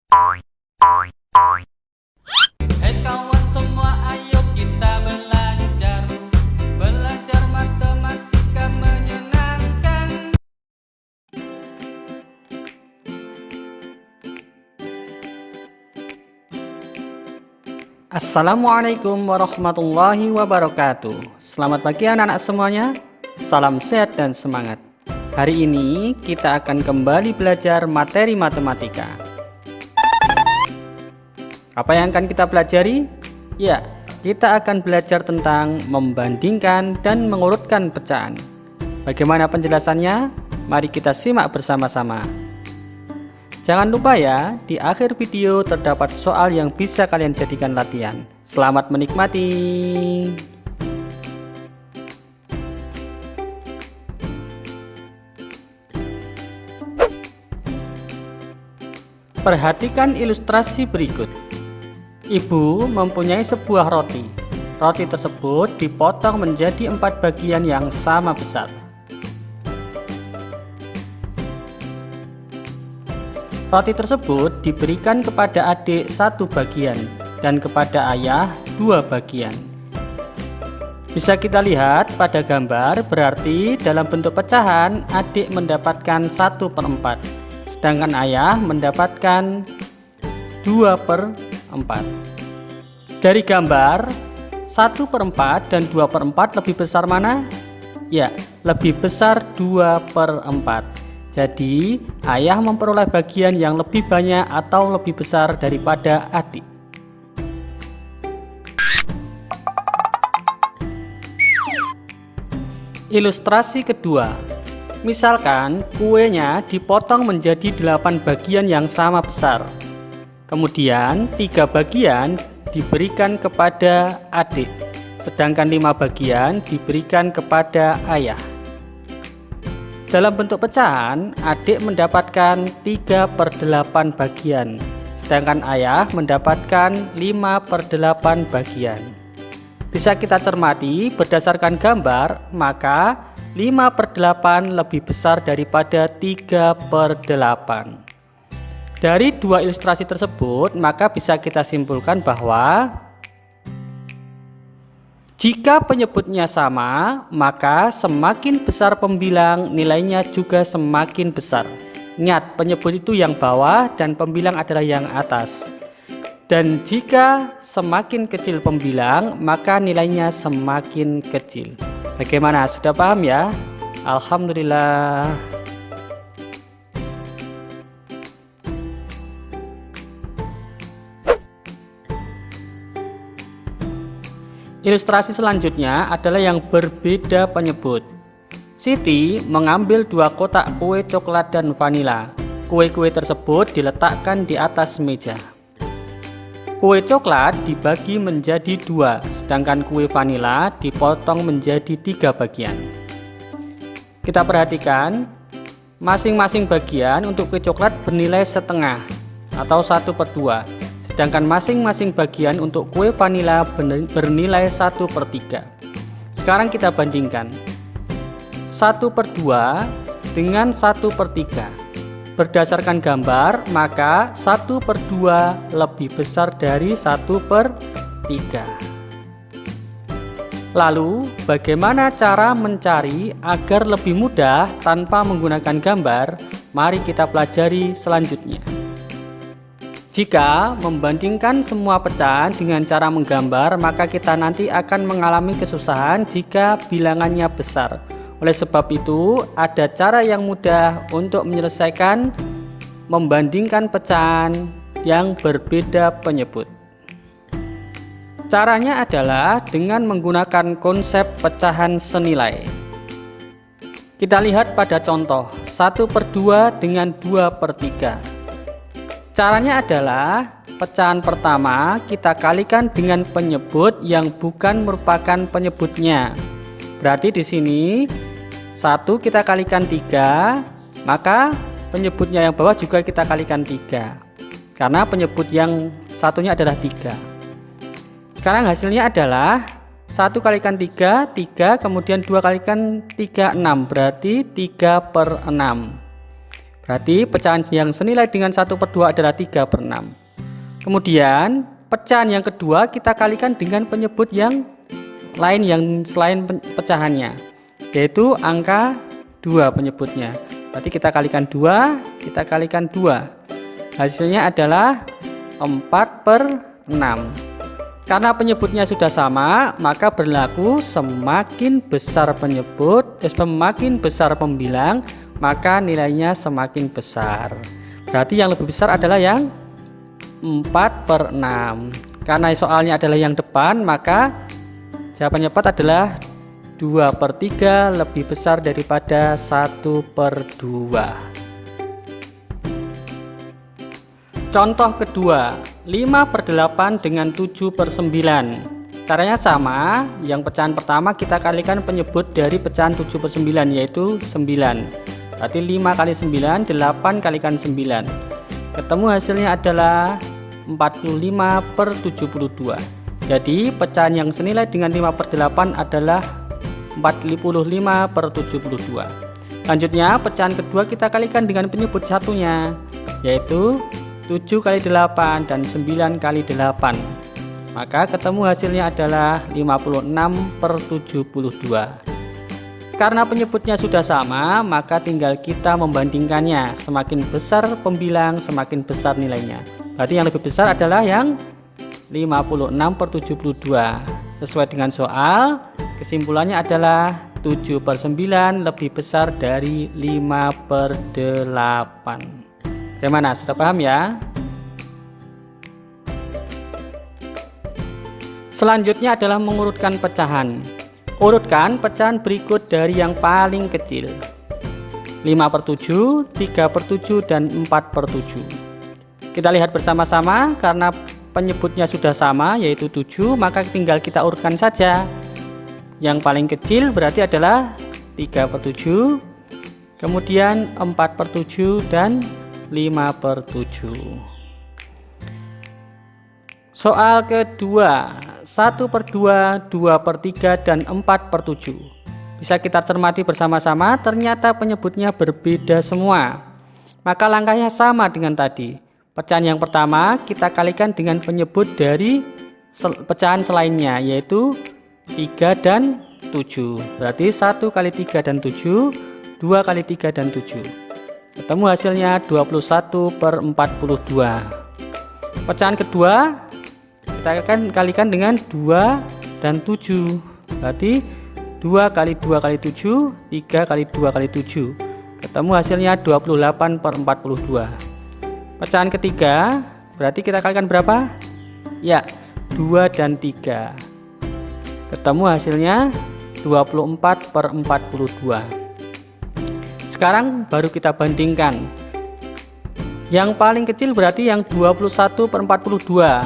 Hai kawan semua, ayo kita belajar. Belajar matematika menyenangkan. Assalamualaikum warahmatullahi wabarakatuh. Selamat pagi anak-anak semuanya. Salam sehat dan semangat. Hari ini kita akan kembali belajar materi matematika. Apa yang akan kita pelajari? Ya, kita akan belajar tentang membandingkan dan mengurutkan pecahan. Bagaimana penjelasannya? Mari kita simak bersama-sama. Jangan lupa ya, di akhir video terdapat soal yang bisa kalian jadikan latihan. Selamat menikmati. Perhatikan ilustrasi berikut. Ibu mempunyai sebuah roti. Roti tersebut dipotong menjadi 4 bagian yang sama besar. Roti tersebut diberikan kepada adik 1 bagian dan kepada ayah 2 bagian. Bisa kita lihat pada gambar, berarti dalam bentuk pecahan adik mendapatkan 1/4, sedangkan ayah mendapatkan 2/4. Dari gambar 1/4 dan 2/4 lebih besar mana? Ya, lebih besar 2/4. Jadi ayah memperoleh bagian yang lebih banyak atau lebih besar daripada adik. Ilustrasi kedua. Misalkan kuenya dipotong menjadi 8 bagian yang sama besar. Kemudian 3 bagian diberikan kepada adik, sedangkan 5 bagian diberikan kepada ayah. Dalam bentuk pecahan, adik mendapatkan 3/8 bagian, sedangkan ayah mendapatkan 5/8 bagian. Bisa kita cermati berdasarkan gambar, maka 5/8 lebih besar daripada 3/8. Dari 2 ilustrasi tersebut, maka bisa kita simpulkan bahwa jika penyebutnya sama, maka semakin besar pembilang, nilainya juga semakin besar. Ingat, penyebut itu yang bawah dan pembilang adalah yang atas. Dan jika semakin kecil pembilang, maka nilainya semakin kecil. Bagaimana? Sudah paham ya? Alhamdulillah. Ilustrasi selanjutnya adalah yang berbeda penyebut. Siti mengambil 2 kotak kue coklat dan vanila. Kue-kue tersebut diletakkan di atas meja. Kue coklat dibagi menjadi 2, sedangkan kue vanila dipotong menjadi 3 bagian. Kita perhatikan, masing-masing bagian untuk kue coklat bernilai setengah atau 1/2. Sedangkan masing-masing bagian untuk kue vanila bernilai 1/3. Sekarang kita bandingkan 1/2 dengan 1/3. Berdasarkan gambar, maka 1/2 lebih besar dari 1/3. Lalu, bagaimana cara mencari agar lebih mudah tanpa menggunakan gambar? Mari kita pelajari selanjutnya. Jika membandingkan semua pecahan dengan cara menggambar, maka kita nanti akan mengalami kesusahan jika bilangannya besar. Oleh sebab itu, ada cara yang mudah untuk menyelesaikan membandingkan pecahan yang berbeda penyebut. Caranya adalah dengan menggunakan konsep pecahan senilai. Kita lihat pada contoh 1/2 dengan 2/3. Caranya adalah pecahan pertama kita kalikan dengan penyebut yang bukan merupakan penyebutnya. Berarti di sini 1 kita kalikan 3, maka penyebutnya yang bawah juga kita kalikan 3. Karena penyebut yang satunya adalah 3. Sekarang hasilnya adalah 1 kalikan 3, 3, kemudian 2 kalikan 3, 6. Berarti 3/6. Berarti pecahan yang senilai dengan 1/2 adalah 3/6. Kemudian pecahan yang kedua kita kalikan dengan penyebut yang lain yang selain pecahannya, yaitu angka 2 penyebutnya. Berarti kita kalikan 2, kita kalikan 2. Hasilnya adalah 4/6. Karena penyebutnya sudah sama, maka berlaku semakin besar penyebut, semakin besar pembilang, maka nilainya semakin besar. Berarti yang lebih besar adalah yang 4/6. Karena soalnya adalah yang depan, maka jawabannya tepat adalah 2/3 lebih besar daripada 1/2. Contoh kedua, 5/8 dengan 7/9. Caranya sama, yang pecahan pertama kita kalikan penyebut dari pecahan 7/9 yaitu 9. Berarti 5 kali 9, 8 kalikan 9. Ketemu hasilnya adalah 45/72. Jadi pecahan yang senilai dengan 5/8 adalah 45/72. Lanjutnya pecahan kedua kita kalikan dengan penyebut satunya, yaitu 7 kali 8 dan 9 kali 8. Maka ketemu hasilnya adalah 56/72. Karena penyebutnya sudah sama, maka tinggal kita membandingkannya. Semakin besar pembilang, semakin besar nilainya. Berarti yang lebih besar adalah yang 56/72. Sesuai dengan soal, kesimpulannya adalah 7/9 lebih besar dari 5/8. Bagaimana? Sudah paham ya? Selanjutnya adalah mengurutkan pecahan. Urutkan pecahan berikut dari yang paling kecil: 5/7, 3/7, dan 4/7. Kita lihat bersama-sama. Karena penyebutnya sudah sama yaitu 7, maka tinggal kita urutkan saja. Yang paling kecil berarti adalah 3/7, kemudian 4/7, dan 5/7. Soal kedua, 1/2, 2/3, dan 4/7. Bisa kita cermati bersama-sama, ternyata penyebutnya berbeda semua. Maka langkahnya sama dengan tadi. Pecahan yang pertama kita kalikan dengan penyebut dari pecahan selainnya, yaitu 3 dan 7. Berarti 1 kali 3 dan 7, 2 kali 3 dan 7. Ketemu hasilnya 21/42. Pecahan kedua kita akan kalikan dengan 2 dan 7. Berarti 2 kali 2 kali 7, 3 kali 2 kali 7. Ketemu hasilnya 28/42. Pecahan ketiga berarti kita kalikan berapa? Ya, 2 dan 3. Ketemu hasilnya 24/42. Sekarang baru kita bandingkan. Yang paling kecil berarti yang 21/42.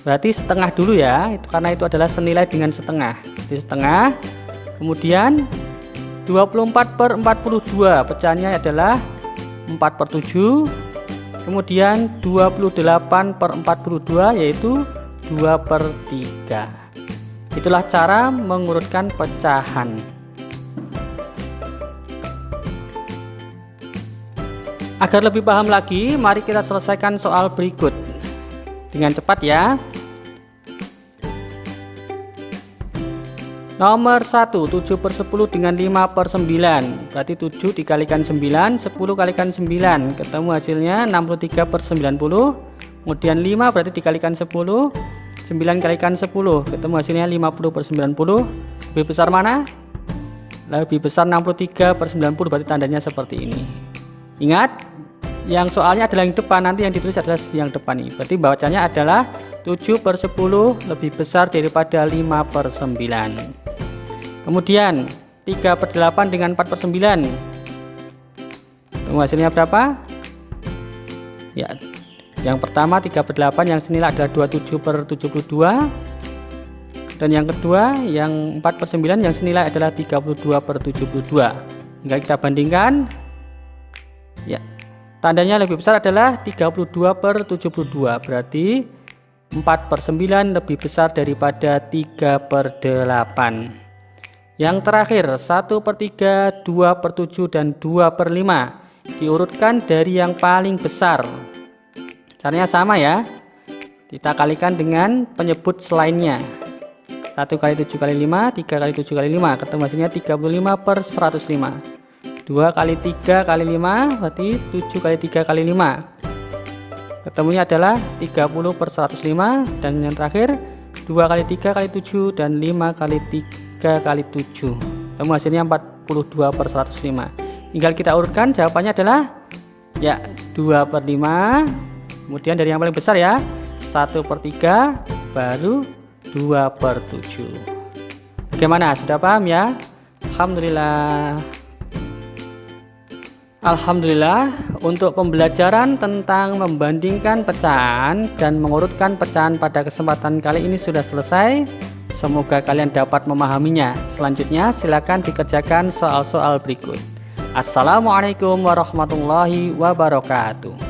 Berarti setengah dulu ya, karena itu adalah senilai dengan setengah. Jadi setengah. Kemudian 24/42 pecahannya adalah 4/7. Kemudian 28/42 yaitu 2/3. Itulah cara mengurutkan pecahan. Agar lebih paham lagi, mari kita selesaikan soal berikut dengan cepat ya. Nomor 1, 7/10 dengan 5/9. Berarti 7 dikalikan 9, 10 kalikan 9. Ketemu hasilnya 63/90. Kemudian 5 berarti dikalikan 10, 9 kalikan 10. Ketemu hasilnya 50/90. Lebih besar mana? Lebih besar 63/90, berarti tandanya seperti ini. Ingat, yang soalnya adalah yang depan, nanti yang ditulis adalah yang depan ini. Berarti bacanya adalah 7/10 lebih besar daripada 5/9. Kemudian 3/8 dengan 4/9. Tunggu hasilnya berapa? Ya, yang pertama 3/8 yang senilai adalah 27/72. Dan yang kedua yang 4/9 yang senilai adalah 32/72. Hingga kita bandingkan. Ya, tandanya lebih besar adalah 32/72. Berarti 4/9 lebih besar daripada 3/8. Yang terakhir 1/3, 2/7, dan 2/5. diurutkan dari yang paling besar. Caranya sama ya, kita kalikan dengan penyebut selainnya. 1 kali 7 kali 5, 3 kali 7 kali 5, ketemu hasilnya 35/105. 2 kali 3 kali 5 berarti 7 kali 3 kali 5, ketemunya adalah 30/105. Dan yang terakhir 2 kali 3 kali 7 dan 5 kali 3 kali 7, ketemu hasilnya 42/105. Tinggal kita urutkan, jawabannya adalah ya 2/5, kemudian dari yang paling besar ya 1/3, baru 2/7. Bagaimana, sudah paham ya? Alhamdulillah, untuk pembelajaran tentang membandingkan pecahan dan mengurutkan pecahan pada kesempatan kali ini sudah selesai. Semoga kalian dapat memahaminya. Selanjutnya silakan dikerjakan soal-soal berikut. Assalamualaikum warahmatullahi wabarakatuh.